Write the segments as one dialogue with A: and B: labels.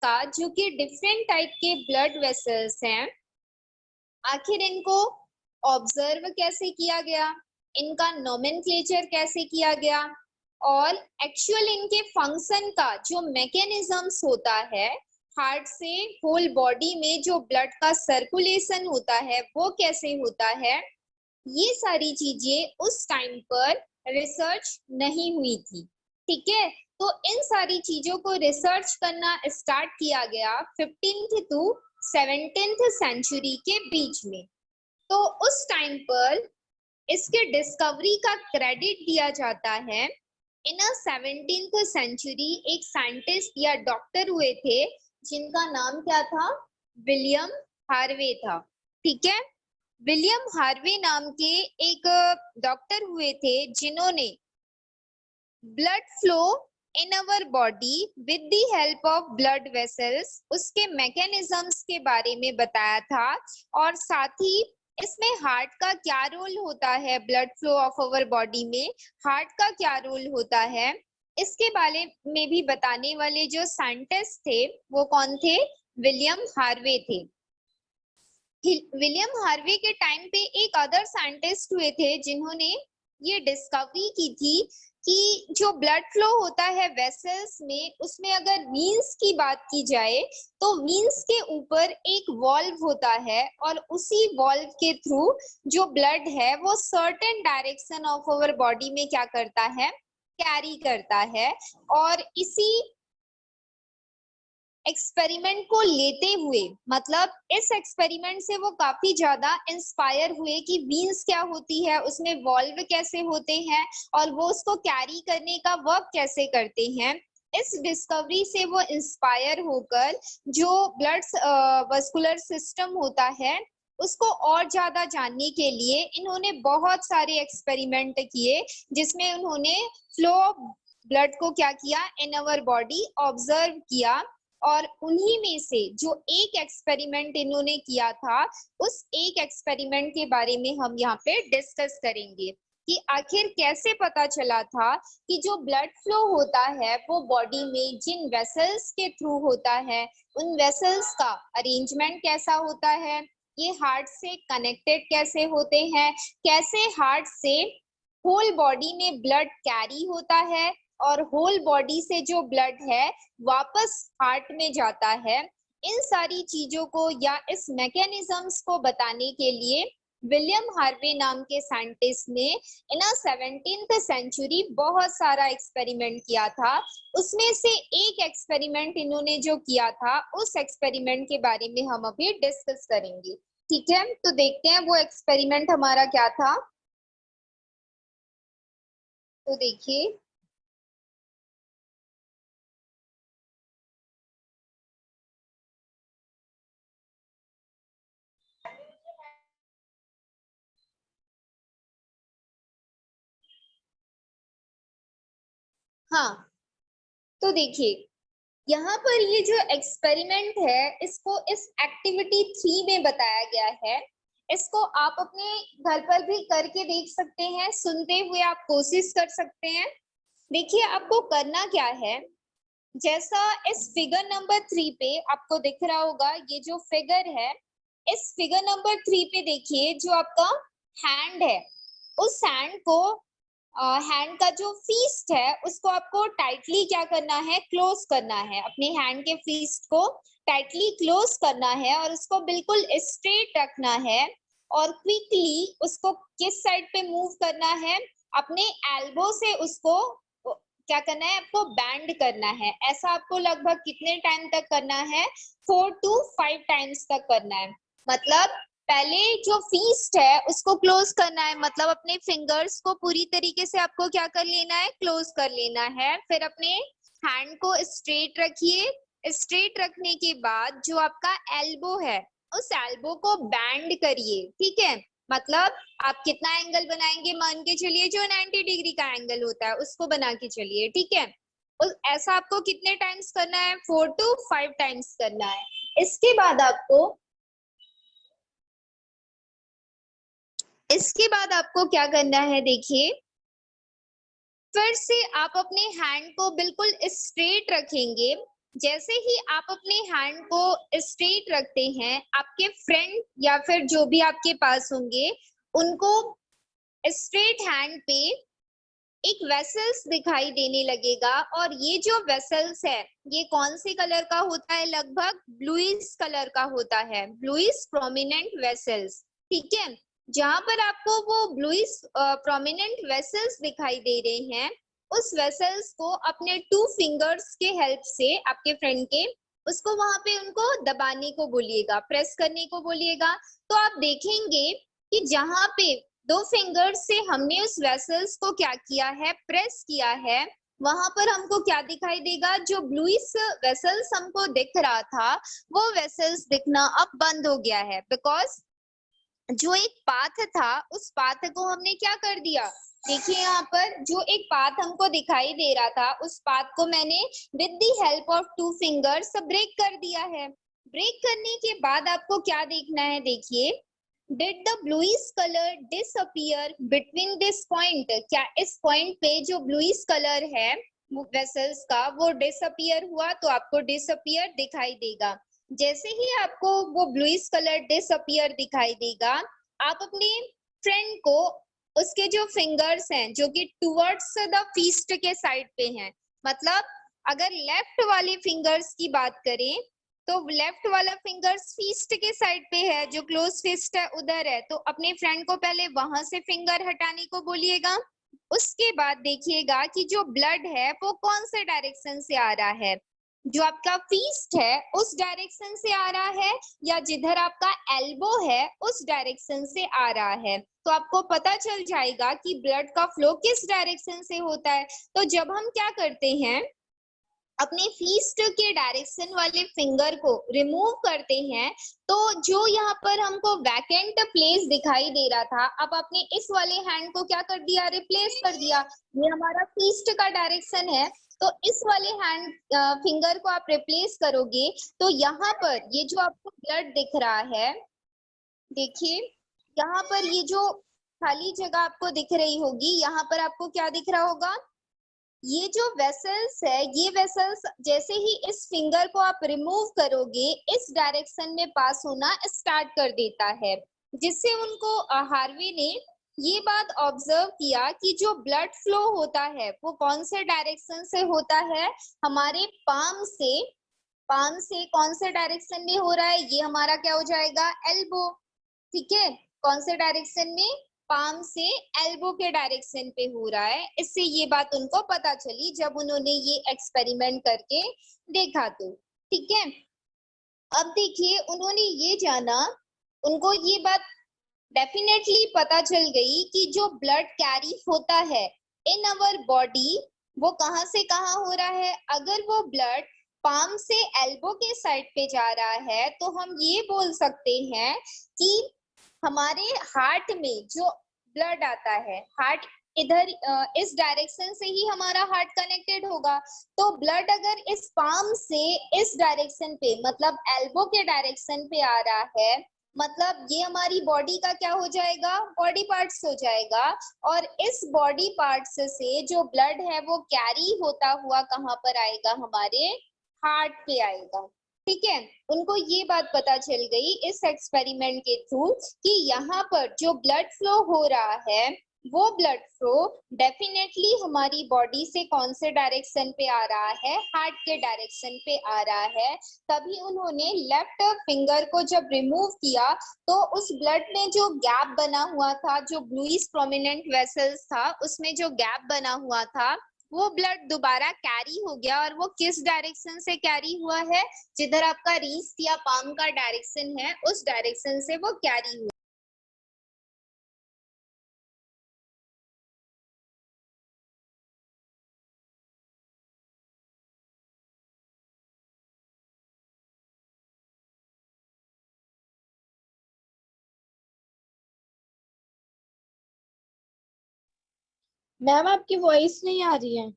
A: का, जो कि डिफरेंट टाइप के ब्लड वेसल्स हैं, आखिर इनको ऑब्जर्व कैसे किया गया, इनका नोमेनक्लेचर कैसे किया गया, और एक्चुअल इनके फंक्शन का जो मैकेनिज्म्स होता है, हार्ट से होल बॉडी में जो ब्लड का सर्कुलेशन होता है वो कैसे होता है, ये सारी चीजें उस टाइम पर रिसर्च नहीं हुई थी। ठीक है, तो इन सारी चीजों को रिसर्च करना स्टार्ट किया गया 15th to 17th सेंचुरी के बीच में। तो उस टाइम पर इसके डिस्कवरी का क्रेडिट दिया जाता है इन 17th सेंचुरी एक साइंटिस्ट या डॉक्टर हुए थे जिनका नाम क्या था, विलियम हार्वे था। ठीक है, विलियम हार्वे नाम के एक डॉक्टर हुए थे जिन्होंने blood flow in our body with the help of blood vessels, उसके मैकेनिज्म्स के बारे में बताया था, और साथ ही इसमें हार्ट का क्या रोल होता है, blood flow of our body में हार्ट का क्या रोल होता है, इसके बारे में भी बताने वाले जो साइंटिस्ट थे वो कौन थे, विलियम हार्वे थे। विलियम हार्वे के टाइम पे एक अदर साइंटिस्ट हुए थे जिन्होंने ये डिस्कवरी की थी कि जो ब्लड फ्लो होता है वेसल्स में, उसमें अगर वीन्स की बात की जाए तो वीन्स के ऊपर एक वॉल्व होता है, और उसी वॉल्व के थ्रू जो ब्लड है वो certain direction of our body में क्या करता है, कैरी करता है। और इसी एक्सपेरिमेंट को लेते हुए, मतलब इस एक्सपेरिमेंट से वो काफी ज्यादा इंस्पायर हुए कि वीन्स क्या होती है, उसमें वॉल्व कैसे होते हैं, और वो उसको कैरी करने का वर्क कैसे करते हैं। इस डिस्कवरी से वो इंस्पायर होकर जो ब्लड वस्कुलर सिस्टम होता है उसको और ज्यादा जानने के लिए इन्होंने बहुत सारे एक्सपेरिमेंट किए, जिसमें उन्होंने फ्लो ऑफ ब्लड को क्या किया, इन अवर बॉडी ऑब्जर्व किया। और उन्हीं में से जो एक एक्सपेरिमेंट इन्होंने किया था, उस एक एक्सपेरिमेंट के बारे में हम यहाँ पे डिस्कस करेंगे कि आखिर कैसे पता चला था कि जो ब्लड फ्लो होता है वो बॉडी में जिन वेसल्स के थ्रू होता है, उन वेसल्स का अरेंजमेंट कैसा होता है, ये हार्ट से कनेक्टेड कैसे होते हैं, कैसे हार्ट से होल बॉडी में ब्लड कैरी होता है, और होल बॉडी से जो ब्लड है वापस हार्ट में जाता है। इन सारी चीजों को या इस मैकेनिज्म्स को बताने के लिए विलियम हार्वे नाम के साइंटिस्ट ने इन 17th सेंचुरी बहुत सारा एक्सपेरिमेंट किया था। उसमें से एक एक्सपेरिमेंट इन्होंने जो किया था, उस एक्सपेरिमेंट के बारे में हम अभी डिस्कस करेंगे। ठीक है, तो देखते हैं वो एक्सपेरिमेंट हमारा क्या था। तो देखिए, हाँ, तो देखिए यहाँ पर ये जो एक्सपेरिमेंट है इसको इस एक्टिविटी 3 में बताया गया है। इसको आप अपने घर पर भी करके देख सकते हैं, सुनते हुए आप कोशिश कर सकते हैं। देखिए आपको करना क्या है, जैसा इस फिगर नंबर 3 पे आपको दिख रहा होगा, ये जो फिगर है, इस फिगर नंबर 3 पे देखिए जो आपका हैंड है, उस हैंड को हैंड का जो फिस्ट है उसको आपको टाइटली क्या करना है, क्लोज करना है। अपने हैंड के फिस्ट को टाइटली क्लोज करना है और उसको बिल्कुल स्ट्रेट रखना है, और क्विकली उसको किस साइड पे मूव करना है, अपने एल्बो से उसको क्या करना है, आपको बैंड करना है। ऐसा आपको लगभग कितने टाइम तक करना है, 4 to 5 टाइम्स तक करना है। मतलब पहले जो फीस्ट है उसको क्लोज करना है, मतलब अपने फिंगर्स को पूरी तरीके से आपको क्या कर लेना है, क्लोज कर लेना है। फिर अपने हैंड को स्ट्रेट रखिए, स्ट्रेट रखने के बाद जो आपका एल्बो है उस एल्बो को बैंड करिए। ठीक है, मतलब आप कितना एंगल बनाएंगे, मान के चलिए जो 90 डिग्री का एंगल होता है उसको बना के चलिए। ठीक है, ऐसा आपको कितने टाइम्स करना है, 4 to 5 टाइम्स करना है। इसके बाद आपको क्या करना है, देखिए फिर से आप अपने हैंड को बिल्कुल स्ट्रेट रखेंगे, जैसे ही आप अपने हैंड को स्ट्रेट रखते हैं, आपके फ्रेंड या फिर जो भी आपके पास होंगे, उनको स्ट्रेट हैंड पे एक वेसल्स दिखाई देने लगेगा। और ये जो वेसल्स है, ये कौन से कलर का होता है? लगभग ब्लूइश कलर का होता है, ब्लूइश प्रोमिनेंट वेसल्स। ठीक है, जहां पर आपको वो ब्लूइश प्रोमिनेंट वेसल्स दिखाई दे रहे हैं, उस वेसल्स को अपने 2 फिंगर्स के हेल्प से, आपके फ्रेंड के, उसको वहां पे उनको दबाने को बोलिएगा, प्रेस करने को बोलिएगा। तो आप देखेंगे कि जहां पे 2 फिंगर्स से हमने उस वेसल्स को क्या किया है, प्रेस किया है, वहां पर हमको क्या दिखाई देगा? जो ब्लूइश वेसल्स हमको दिख रहा था, वो वेसल्स दिखना अब बंद हो गया है। बिकॉज जो एक पाथ था, उस पाथ को हमने क्या कर दिया? देखिए यहाँ पर जो एक पाथ हमको दिखाई दे रहा था, उस पाथ को मैंने with the help of 2 fingers break कर दिया है। ब्रेक करने के बाद आपको क्या देखना है? देखिए, did the bluish colour disappear between this point? क्या इस पॉइंट पे जो ब्लूइश कलर है वेसल्स का, वो डिसअपियर हुआ? तो आपको डिसअपियर दिखाई देगा। जैसे ही आपको वो ब्लूइश कलर डिसअपियर दिखाई देगा, आप अपने फ्रेंड को, उसके जो फिंगर्स हैं जो कि टुवर्ड्स द फीस्ट के साइड पे हैं, मतलब अगर लेफ्ट वाले फिंगर्स की बात करें, तो लेफ्ट वाला फिंगर्स फीस्ट के साइड पे है, जो क्लोज फिस्ट है उधर है, तो अपने फ्रेंड को पहले वहां से फिंगर हटाने को बोलिएगा। उसके बाद देखिएगा कि जो ब्लड है वो कौन से डायरेक्शन से आ रहा है? जो आपका फीस्ट है उस डायरेक्शन से आ रहा है, या जिधर आपका एल्बो है उस डायरेक्शन से आ रहा है? तो आपको पता चल जाएगा कि ब्लड का फ्लो किस डायरेक्शन से होता है। तो जब हम क्या करते हैं, अपने फीस्ट के डायरेक्शन वाले फिंगर को रिमूव करते हैं, तो जो यहाँ पर हमको वैकेंट प्लेस दिखाई दे रहा था, अब आपने इस वाले हैंड को क्या कर दिया? रिप्लेस कर दिया। ये हमारा फीस्ट का डायरेक्शन है, तो इस वाले हैंड फिंगर को आप रिप्लेस करोगे, तो यहाँ पर ये जो आपको ब्लड दिख रहा है, देखिए यहाँ पर ये जो खाली जगह आपको दिख रही होगी, यहाँ पर आपको क्या दिख रहा होगा? ये जो वेसल्स है, ये वेसल्स जैसे ही इस फिंगर को आप रिमूव करोगे, इस डायरेक्शन में पास होना स्टार्ट कर देता है, जिससे उनको हार्वे ने ये बात ऑब्जर्व किया कि जो ब्लड फ्लो होता है वो कौन से डायरेक्शन से होता है? हमारे पाम से कौन से डायरेक्शन में हो रहा है? ये हमारा क्या हो जाएगा? एल्बो। ठीक है, कौन से डायरेक्शन में? पाम से एल्बो के डायरेक्शन पे हो रहा है। इससे ये बात उनको पता चली जब उन्होंने ये एक्सपेरिमेंट करके देखा तो। ठीक है, अब देखिए उन्होंने ये जाना, उनको ये बात डेफिनेटली पता चल गई कि जो ब्लड कैरी होता है इन अवर बॉडी, वो कहाँ से कहाँ हो रहा है। अगर वो ब्लड पाम से एल्बो के साइड पे जा रहा है, तो हम ये बोल सकते हैं कि हमारे हार्ट में जो ब्लड आता है, हार्ट इधर इस डायरेक्शन से ही हमारा हार्ट कनेक्टेड होगा। तो ब्लड अगर इस पाम से इस डायरेक्शन पे, मतलब एल्बो के डायरेक्शन पे आ रहा है, मतलब ये हमारी बॉडी का क्या हो जाएगा? बॉडी पार्ट्स हो जाएगा। और इस बॉडी पार्ट्स से जो ब्लड है वो कैरी होता हुआ कहाँ पर आएगा? हमारे हार्ट पे आएगा। ठीक है, उनको ये बात पता चल गई इस एक्सपेरिमेंट के थ्रू कि यहाँ पर जो ब्लड फ्लो हो रहा है, वो ब्लड फ्लो डेफिनेटली हमारी बॉडी से कौन से डायरेक्शन पे आ रहा है? हार्ट के डायरेक्शन पे आ रहा है। तभी उन्होंने लेफ्ट फिंगर को जब रिमूव किया, तो उस ब्लड में जो गैप बना हुआ था, जो ब्लूइश प्रोमिनेंट वेसल्स था, उसमें जो गैप बना हुआ था, वो ब्लड दोबारा कैरी हो गया। और वो किस डायरेक्शन से कैरी हुआ है? जिधर आपका रीस्ट या पाम का डायरेक्शन है, उस डायरेक्शन से वो कैरी हुआ।
B: मैम आपकी वॉइस नहीं आ रही है।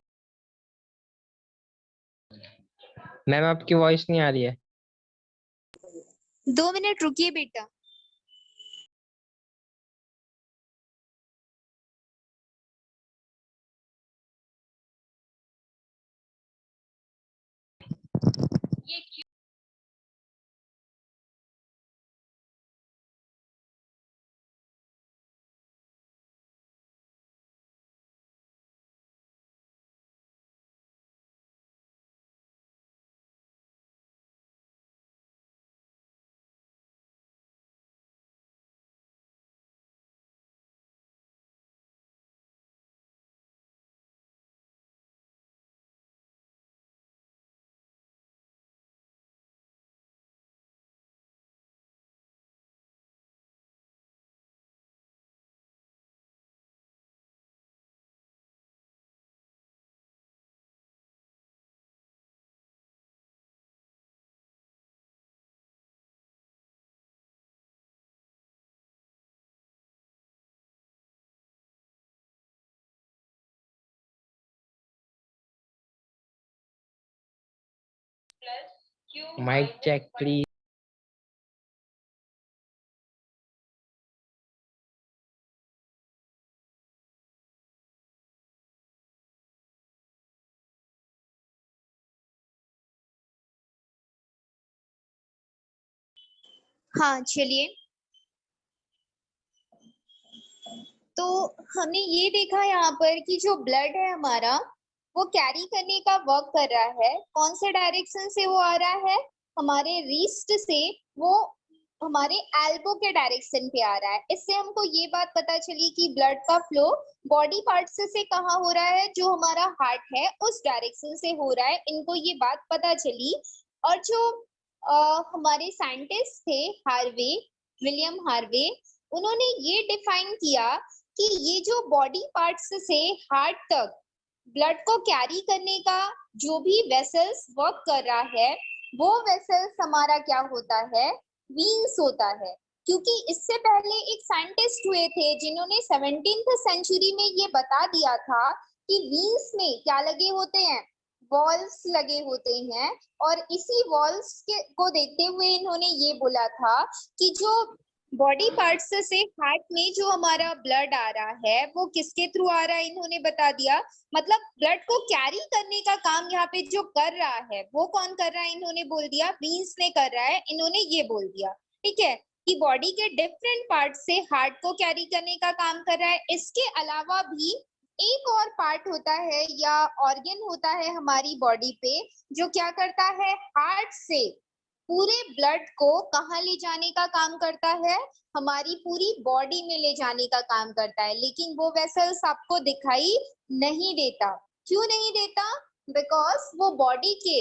C: मैम आपकी वॉइस नहीं आ रही है।
A: 2 मिनट रुकिए बेटा।
C: Mike check please.
A: हाँ चलिए, तो हमने ये देखा यहाँ पर कि जो ब्लड है हमारा वो कैरी करने का वर्क कर रहा है। कौन से डायरेक्शन से वो आ रहा है? हमारे रिस्ट से वो हमारे एल्बो के डायरेक्शन पे आ रहा है। इससे हमको ये बात पता चली कि ब्लड का फ्लो बॉडी पार्ट्स से कहाँ हो रहा है, जो हमारा हार्ट है उस डायरेक्शन से हो रहा है। इनको ये बात पता चली। और जो हमारे साइंटिस्ट थे हार्वे, विलियम हार्वे, उन्होंने ये डिफाइन किया कि ये जो बॉडी पार्ट्स से हार्ट तक ब्लड को कैरी करने का जो भी वेसल्स वर्क कर रहा है, वो वेसल्स हमारा क्या होता है? वीन्स होता है। क्योंकि इससे पहले एक साइंटिस्ट हुए थे जिन्होंने 17th सेंचुरी में ये बता दिया था कि वीन्स में क्या लगे होते हैं? वॉल्स लगे होते हैं। और इसी वॉल्स के को देखते हुए इन्होंने ये बोला था कि जो बॉडी पार्ट्स से हार्ट में जो हमारा ब्लड आ रहा है वो किसके थ्रू आ रहा है, इन्होंने बता दिया। मतलब ब्लड को कैरी करने का काम यहाँ पे जो कर रहा है वो कौन कर रहा है, इन्होंने बोल दिया वीन्स ने कर रहा है। इन्होंने ये बोल दिया, ठीक है, कि बॉडी के डिफरेंट पार्ट से हार्ट को कैरी करने का काम कर रहा है। इसके अलावा भी एक और पार्ट होता है या ऑर्गन होता है हमारी बॉडी पे जो क्या करता है, हार्ट से पूरे ब्लड को कहाँ ले जाने का काम करता है? हमारी पूरी बॉडी में ले जाने का काम करता है। लेकिन वो वेसल्स आपको दिखाई नहीं देता। क्यों नहीं देता? बिकॉज वो बॉडी के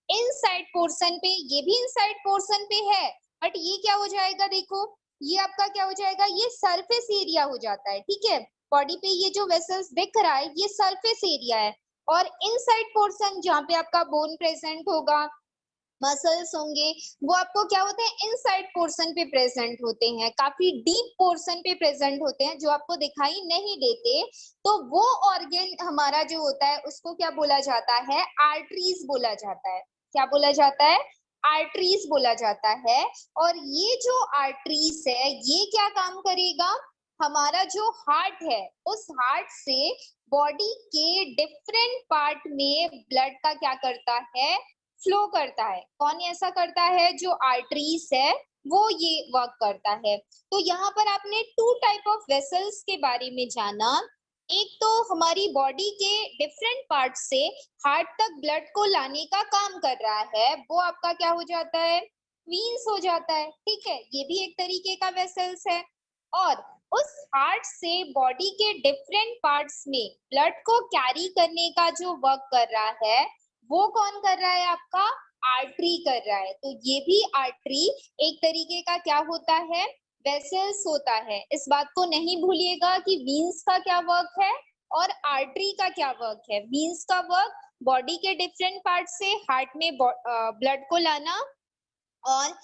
A: इनसाइड पोर्शन पे, ये भी इनसाइड पोर्शन पे है, बट ये क्या हो जाएगा, देखो ये आपका क्या हो जाएगा, ये सरफेस एरिया हो जाता है। ठीक है, बॉडी पे ये जो वेसल्स दिख रहा है ये सरफेस एरिया है। और इनसाइड पोर्शन जहाँ पे आपका बोन प्रेजेंट होगा, मसल्स होंगे, वो आपको क्या होते हैं, इनसाइड पोर्शन पे प्रेजेंट होते हैं, काफी डीप पोर्शन पे प्रेजेंट होते हैं जो आपको दिखाई नहीं देते। तो वो ऑर्गन हमारा जो होता है उसको क्या बोला जाता है? आर्टरीज बोला जाता है। क्या बोला जाता है? आर्टरीज बोला जाता है। और ये जो आर्टरीज है ये क्या काम करेगा? हमारा जो हार्ट है उस हार्ट से बॉडी के डिफरेंट पार्ट में ब्लड का क्या करता है? फ्लो करता है। कौन ऐसा करता है? जो आर्टरीज है वो ये वर्क करता है। तो यहाँ पर आपने टू टाइप ऑफ वेसल्स के बारे में जाना। एक तो हमारी बॉडी के डिफरेंट पार्ट से हार्ट तक ब्लड को लाने का काम कर रहा है, वो आपका क्या हो जाता है? वीन्स हो जाता है। ठीक है, ये भी एक तरीके का वेसल्स है। और उस हार्ट से बॉडी के डिफरेंट पार्ट्स में ब्लड को कैरी करने का जो वर्क कर रहा है वो कौन कर रहा है? आपका आर्टरी कर रहा है। तो ये भी आर्टरी एक तरीके का क्या होता है? वेसल्स होता है। इस बात को नहीं भूलिएगा कि वीन्स का क्या वर्क है और आर्टरी का क्या वर्क है। वीन्स का वर्क बॉडी के डिफरेंट पार्ट से हार्ट में ब्लड को लाना, और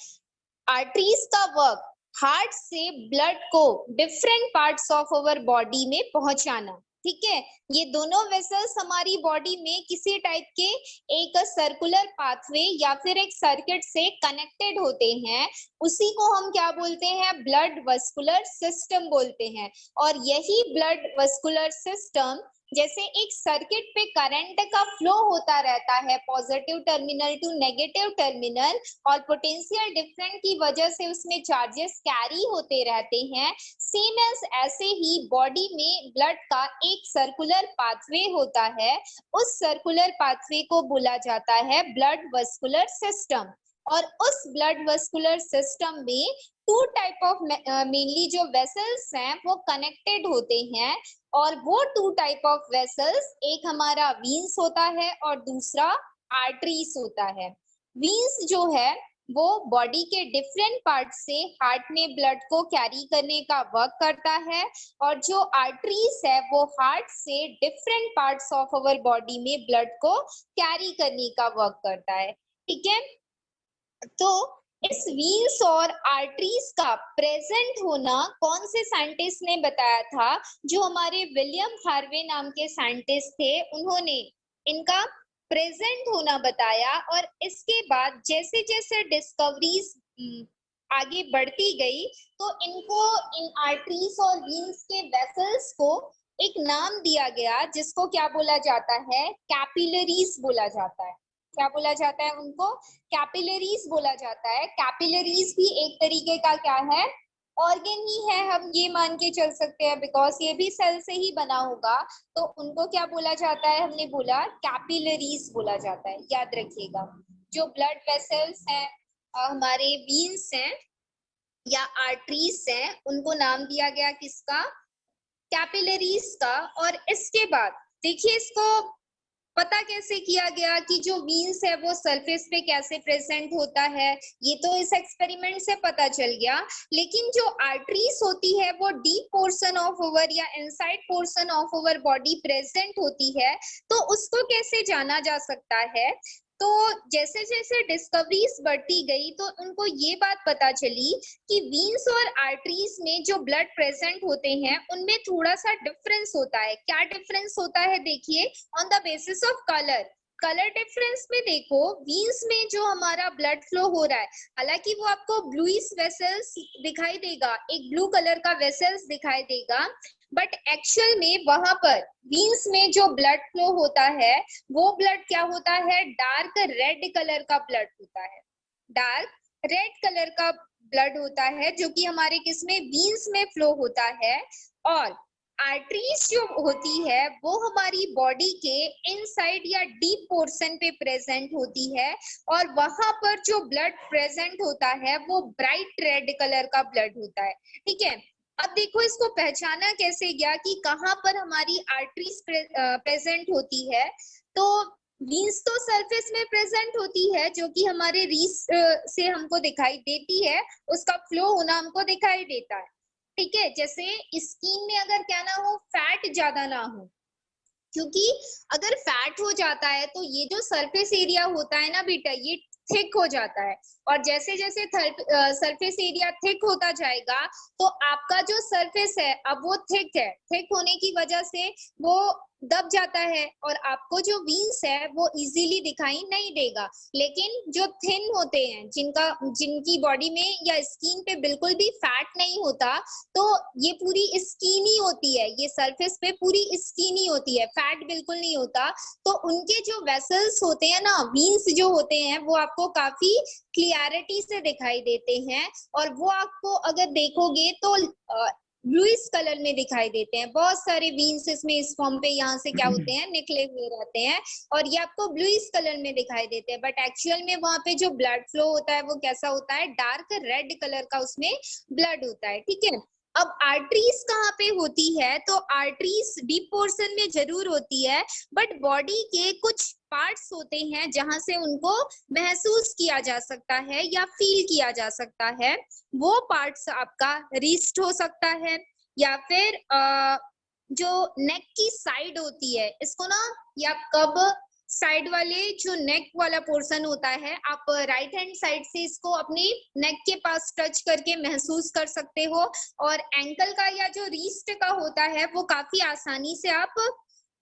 A: आर्टरीज का वर्क हार्ट से ब्लड को different parts of our body में पहुंचाना। ठीक है, ये दोनों वेसल्स हमारी बॉडी में किसी टाइप के एक सर्कुलर पाथवे या फिर एक सर्किट से कनेक्टेड होते हैं। उसी को हम क्या बोलते हैं? ब्लड वस्कुलर सिस्टम बोलते हैं। और यही ब्लड वस्कुलर सिस्टम जैसे एक सर्किट पे करंट का फ्लो होता रहता है positive terminal to negative terminal, और पोटेंशियल डिफरेंस की वजह से उसमें चार्जेस कैरी होते रहते हैं, सेम एज ऐसे ही बॉडी में ब्लड का एक सर्कुलर पाथवे होता है। उस सर्कुलर पाथवे को बोला जाता है ब्लड वस्कुलर सिस्टम। और उस ब्लड वस्कुलर सिस्टम में टू टाइप ऑफ मेनली जो वेसल्स हैं वो कनेक्टेड होते हैं, और वो टू टाइप ऑफ वेसल्स, एक हमारा वीन्स होता है और दूसरा आर्टरीज होता है। वीन्स जो है वो बॉडी के डिफरेंट पार्ट से हार्ट में ब्लड को कैरी करने का वर्क करता है, और जो आर्टरीज है वो हार्ट से different parts of our body में ब्लड को कैरी करने का वर्क करता है। ठीक है, तो इस वीन्स और आर्टरीज का प्रेजेंट होना कौन से साइंटिस्ट ने बताया था? जो हमारे विलियम हार्वे नाम के साइंटिस्ट थे, उन्होंने इनका प्रेजेंट होना बताया। और इसके बाद जैसे जैसे डिस्कवरीज आगे बढ़ती गई तो इनको, इन आर्टरीज और वीन्स के वेसल्स को एक नाम दिया गया, जिसको क्या बोला जाता है? कैपिलरीज बोला जाता है। क्या बोला जाता है उनको? कैपिलरीज बोला जाता है। कैपिलरीज भी एक तरीके का क्या है? ऑर्गन ही है, हम ये मान के चल सकते हैं, बिकॉज ये भी सेल से ही बना होगा। तो उनको क्या बोला जाता है? हमने बोला कैपिलरीज बोला जाता है, याद रखिएगा। जो ब्लड वेसल्स हैं, हमारे वीन्स हैं या आर्टरीज हैं, उनको नाम दिया गया किसका? कैपिलरीज का। और इसके बाद देखिए, इसको पता कैसे किया गया कि जो वीन्स है वो सरफेस पे कैसे प्रेजेंट होता है? ये तो इस एक्सपेरिमेंट से पता चल गया, लेकिन जो आर्टरीज होती है वो डीप पोर्शन ऑफ ओवर या inside portion of over body present होती है, तो उसको कैसे जाना जा सकता है? तो जैसे जैसे डिस्कवरीज बढ़ती गई तो उनको ये बात पता चली कि वीन्स और आर्टरीज में जो ब्लड प्रेजेंट होते हैं उनमें थोड़ा सा डिफरेंस होता है। क्या डिफरेंस होता है? देखिए, on the basis of colour. Colour difference में देखो, वीन्स में जो हमारा ब्लड फ्लो हो रहा है, हालांकि वो आपको ब्लूइश वेसल्स दिखाई देगा, एक ब्लू कलर का वेसल्स दिखाई देगा, बट एक्चुअल में वहां पर वीन्स में जो ब्लड फ्लो होता है वो ब्लड क्या होता है? डार्क रेड कलर का ब्लड होता है। डार्क रेड कलर का ब्लड होता है, जो कि हमारे किसमें? वीन्स में फ्लो होता है। और आर्टरीज जो होती है वो हमारी बॉडी के इनसाइड या डीप पोर्शन पे प्रेजेंट होती है, और वहां पर जो ब्लड प्रेजेंट होता है वो ब्राइट रेड कलर का ब्लड होता है। ठीक है, अब देखो इसको पहचाना कैसे गया कि कहाँ पर हमारी आर्टरीज प्रेजेंट होती है? तो वीन्स तो सरफेस में प्रेजेंट होती है, जो कि हमारे रीस से हमको दिखाई देती है, उसका फ्लो होना हमको दिखाई देता है। ठीक है, जैसे स्किन में अगर क्या ना हो, फैट ज्यादा ना हो, क्योंकि अगर फैट हो जाता है तो ये जो सरफेस एरिया होता है ना बेटा, ये थिक हो जाता है, और जैसे जैसे सरफेस एरिया थिक होता जाएगा तो आपका जो सरफेस है अब वो थिक है, थिक होने की वजह से वो दब जाता है, और आपको जो वीन्स है वो इजीली दिखाई नहीं देगा। लेकिन जो थिन होते हैं, जिनकी बॉडी में या स्किन पे बिल्कुल भी फैट नहीं होता, तो ये पूरी स्किन ही होती है, ये सरफेस पे पूरी स्किन ही होती है, फैट बिल्कुल नहीं होता, तो उनके जो वेसल्स होते हैं ना, वीन्स जो होते हैं, वो आपको काफी क्लियरिटी से दिखाई देते हैं, और वो आपको अगर देखोगे तो ब्लूइश कलर में दिखाई देते हैं। बहुत सारे वीन्स इसमें इस फॉर्म पे यहाँ से क्या होते हैं? निकले हुए रहते हैं, और ये आपको ब्लूइश कलर में दिखाई देते हैं, बट एक्चुअल में वहां पे जो ब्लड फ्लो होता है वो कैसा होता है? डार्क रेड कलर का उसमें ब्लड होता है। ठीक है, अब आर्टरीज कहाँ पे होती है? तो आर्टरीज डीप पोर्शन में जरूर होती है, बट बॉडी के कुछ पार्ट्स होते हैं जहां से उनको महसूस किया जा सकता है या फील किया जा सकता है। वो पार्ट्स आपका रिस्ट हो सकता है, या फिर जो नेक की साइड होती है, इसको ना, या कब साइड वाले जो नेक वाला पोर्शन होता है, आप राइट हैंड साइड से इसको अपनी नेक के पास टच करके महसूस कर सकते हो, और एंकल का या जो रिस्ट का होता है वो काफी आसानी से आप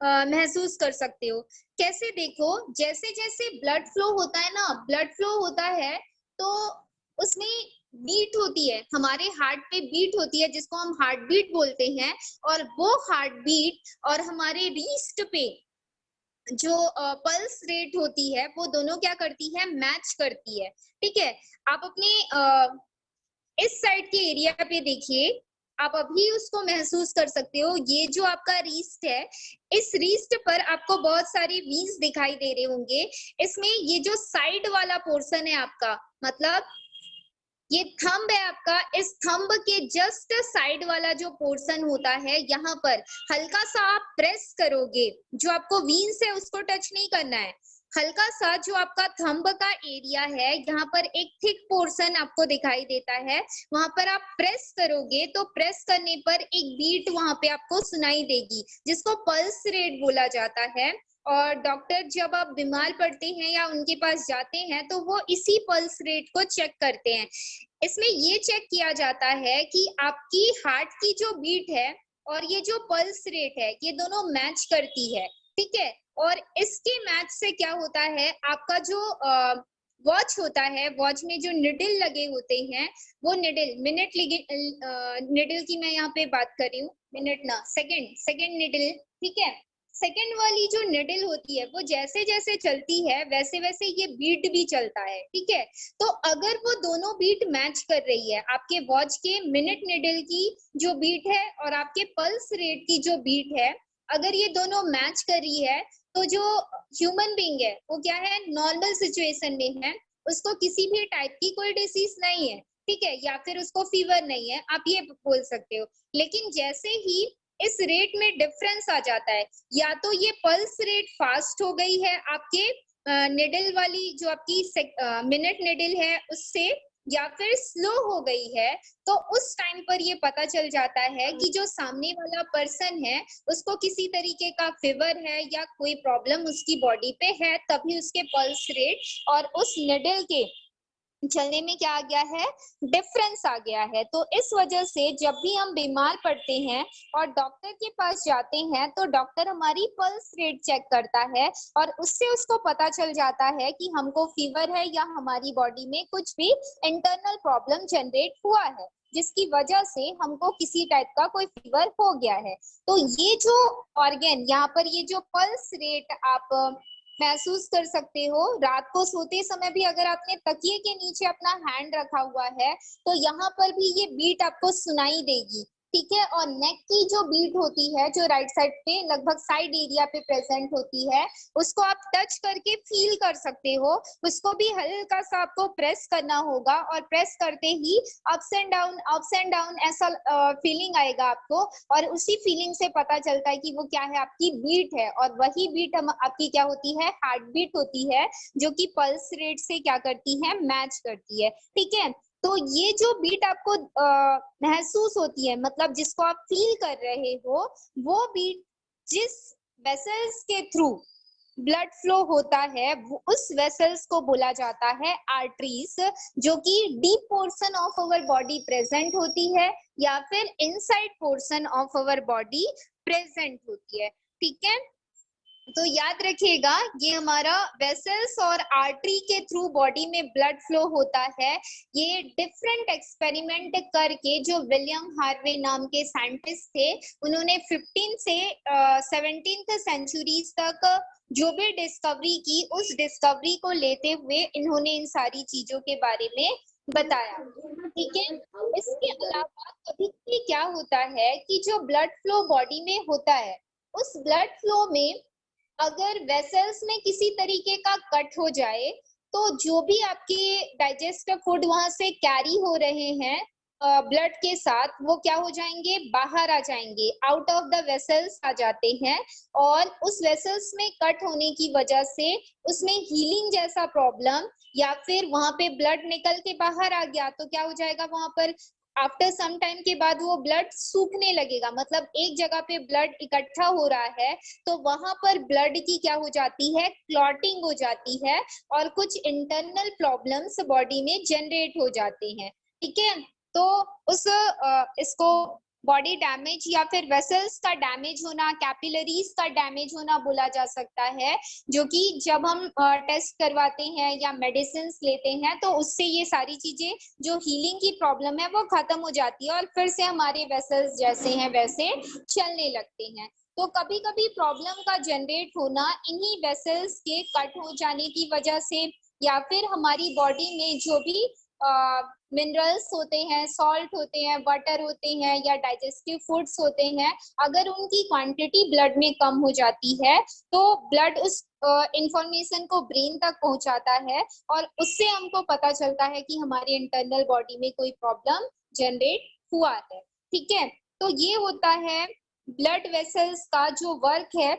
A: महसूस कर सकते हो। कैसे? देखो, जैसे जैसे ब्लड फ्लो होता है ना, ब्लड फ्लो होता है तो उसमें बीट होती है, हमारे हार्ट पे बीट होती है जिसको हम हार्ट बीट बोलते हैं, और वो हार्ट बीट और हमारे रीस्ट पे जो पल्स रेट होती है वो दोनों क्या करती है, मैच करती है। ठीक है, आप अपने इस साइड के एरिया पे देखिए, आप अभी उसको महसूस कर सकते हो। ये जो आपका रीस्ट है, इस रीस्ट पर आपको बहुत सारे वीन्स दिखाई दे रहे होंगे। इसमें ये जो साइड वाला पोर्शन है आपका, मतलब ये थंब है आपका, इस थंब के जस्ट साइड वाला जो पोर्शन होता है, यहाँ पर हल्का सा आप प्रेस करोगे, जो आपको वीन्स है उसको टच नहीं करना है, हल्का सा जो आपका थंब का एरिया है, यहाँ पर एक थिक पोर्शन आपको दिखाई देता है, वहां पर आप प्रेस करोगे तो प्रेस करने पर एक बीट वहां पे आपको सुनाई देगी, जिसको पल्स रेट बोला जाता है। और डॉक्टर जब आप बीमार पड़ते हैं या उनके पास जाते हैं तो वो इसी पल्स रेट को चेक करते हैं। इसमें ये चेक किया जाता है कि आपकी हार्ट की जो बीट है और ये जो पल्स रेट है, ये दोनों मैच करती है। ठीक है, और इसके मैच से क्या होता है, आपका जो वॉच होता है, वॉच में जो निडल लगे होते हैं, वो निडल निडल की मैं यहाँ पे बात कर रही हूँ, मिनट ना, सेकंड निडल। ठीक है, सेकंड वाली जो निडल होती है वो जैसे जैसे चलती है वैसे वैसे ये बीट भी चलता है। ठीक है, तो अगर वो दोनों बीट मैच कर रही है, आपके वॉच के मिनट निडल की जो बीट है और आपके पल्स रेट की जो बीट है, अगर ये दोनों मैच कर रही है, तो जो ह्यूमन बीइंग है वो क्या है, नॉर्मल सिचुएशन में है, उसको किसी भी टाइप की कोई डिसीज नहीं है। ठीक है, या फिर उसको फीवर नहीं है, आप ये बोल सकते हो। लेकिन जैसे ही इस रेट में डिफरेंस आ जाता है, या तो ये पल्स रेट फास्ट हो गई है आपके निडल वाली जो आपकी मिनट निडल है उससे, या फिर स्लो हो गई है, तो उस टाइम पर ये पता चल जाता है कि जो सामने वाला पर्सन है उसको किसी तरीके का फीवर है या कोई प्रॉब्लम उसकी बॉडी पे है, तभी उसके पल्स रेट और उस निडल के चलने में क्या आ गया है, डिफरेंस आ गया है। तो इस वजह से जब भी हम बीमार पड़ते हैं और डॉक्टर के पास जाते हैं, तो डॉक्टर हमारी पल्स रेट चेक करता है और उससे उसको पता चल जाता है कि हमको फीवर है या हमारी बॉडी में कुछ भी इंटरनल प्रॉब्लम जनरेट हुआ है, जिसकी वजह से हमको किसी टाइप का कोई फीवर हो गया है। तो ये जो ऑर्गन, यहाँ पर ये जो पल्स रेट आप महसूस कर सकते हो, रात को सोते समय भी अगर आपने तकिए के नीचे अपना हैंड रखा हुआ है तो यहाँ पर भी ये बीट आपको सुनाई देगी। ठीक है, और नेक की जो बीट होती है, जो राइट साइड पे लगभग साइड एरिया पे प्रेजेंट होती है, उसको आप टच करके फील कर सकते हो, उसको भी हल्का सा आपको प्रेस करना होगा, और प्रेस करते ही अप्स एंड डाउन ऐसा फीलिंग आएगा आपको, और उसी फीलिंग से पता चलता है कि वो क्या है, आपकी बीट है, और वही बीट हम आपकी क्या होती है, हार्ट बीट होती है, जो कि पल्स रेट से क्या करती है, मैच करती है। ठीक है, तो ये जो बीट आपको महसूस होती है, मतलब जिसको आप फील कर रहे हो, वो बीट जिस वेसल्स के थ्रू ब्लड फ्लो होता है, वो उस वेसल्स को बोला जाता है आर्टरीज, जो कि deep portion of our body present होती है या फिर inside portion of our body present होती है। ठीक है, तो याद रखिएगा, ये हमारा वेसल्स और आर्टरी के थ्रू बॉडी में ब्लड फ्लो होता है। ये डिफरेंट एक्सपेरिमेंट करके जो विलियम हार्वे नाम के साइंटिस्ट थे, उन्होंने 15 से 17th सेंचुरीज तक जो भी डिस्कवरी की, उस डिस्कवरी को लेते हुए इन्होंने इन सारी चीजों के बारे में बताया। ठीक है, इसके अलावा कभी कभी क्या होता है कि जो ब्लड फ्लो बॉडी में होता है, उस ब्लड फ्लो में अगर वेसल्स में किसी तरीके का कट हो जाए, तो जो भी आपके डाइजेस्टिव फूड वहां से कैरी हो रहे हैं ब्लड के साथ, वो क्या हो जाएंगे, बाहर आ जाएंगे, आउट ऑफ द वेसल्स आ जाते हैं, और उस वेसल्स में कट होने की वजह से उसमें हीलिंग जैसा प्रॉब्लम, या फिर वहां पे ब्लड निकल के बाहर आ गया तो क्या हो जाएगा, वहां पर आफ्टर सम टाइम के बाद वो ब्लड सूखने लगेगा, मतलब एक जगह पे ब्लड इकट्ठा हो रहा है तो वहां पर ब्लड की क्या हो जाती है, क्लॉटिंग हो जाती है, और कुछ इंटरनल प्रॉब्लम्स बॉडी में जनरेट हो जाते हैं। ठीक है, तो उस इसको बॉडी डैमेज या फिर वेसल्स का डैमेज होना, कैपिलरीज का डैमेज होना बोला जा सकता है, जो कि जब हम टेस्ट करवाते हैं या मेडिसिन लेते हैं तो उससे ये सारी चीजें, जो हीलिंग की प्रॉब्लम है वो खत्म हो जाती है और फिर से हमारे वेसल्स जैसे हैं वैसे चलने लगते हैं। तो कभी कभी प्रॉब्लम का जनरेट होना इन्हीं वेसल्स के कट हो जाने की वजह से, या फिर हमारी बॉडी में जो भी मिनरल्स होते हैं, सॉल्ट होते हैं, वाटर होते हैं या डाइजेस्टिव फूड्स होते हैं, अगर उनकी क्वांटिटी ब्लड में कम हो जाती है तो ब्लड उस इंफॉर्मेशन को ब्रेन तक पहुंचाता है और उससे हमको पता चलता है कि हमारे इंटरनल बॉडी में कोई प्रॉब्लम जनरेट हुआ है। ठीक है, तो ये होता है ब्लड वेसल्स का जो वर्क है।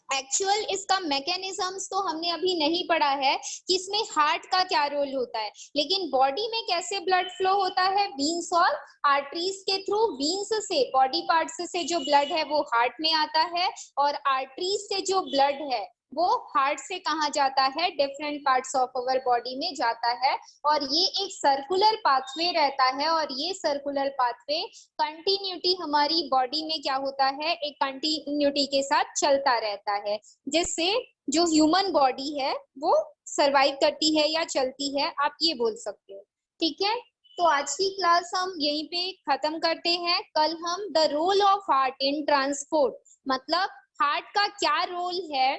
A: एक्चुअल इसका मैकेनिज्म्स तो हमने अभी नहीं पढ़ा है कि इसमें हार्ट का क्या रोल होता है, लेकिन बॉडी में कैसे ब्लड फ्लो होता है, वीन्स और आर्टरीज के थ्रू। वीन्स से, बॉडी पार्ट्स से जो ब्लड है वो हार्ट में आता है और आर्टरीज से जो ब्लड है वो हार्ट से कहाँ जाता है, different parts of our body में जाता है। और ये एक सर्कुलर पाथवे रहता है और ये सर्कुलर पाथवे कंटिन्यूटी हमारी बॉडी में क्या होता है, एक कंटिन्यूटी के साथ चलता रहता है, जिससे जो ह्यूमन बॉडी है वो सरवाइव करती है या चलती है, आप ये बोल सकते हो। ठीक है, तो आज की क्लास हम यहीं पे खत्म करते हैं। कल हम the role of heart in transport, मतलब हार्ट का क्या रोल है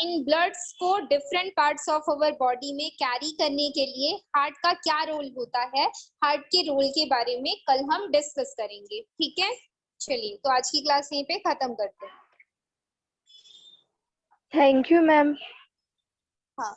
A: इन ब्लड्स को different parts of our body में कैरी करने के लिए, हार्ट का क्या रोल होता है, हार्ट के रोल के बारे में कल हम डिस्कस करेंगे। ठीक है, चलिए तो आज की क्लास यहीं पे खत्म करते हैं।
B: Thank you ma'am.
A: हाँ।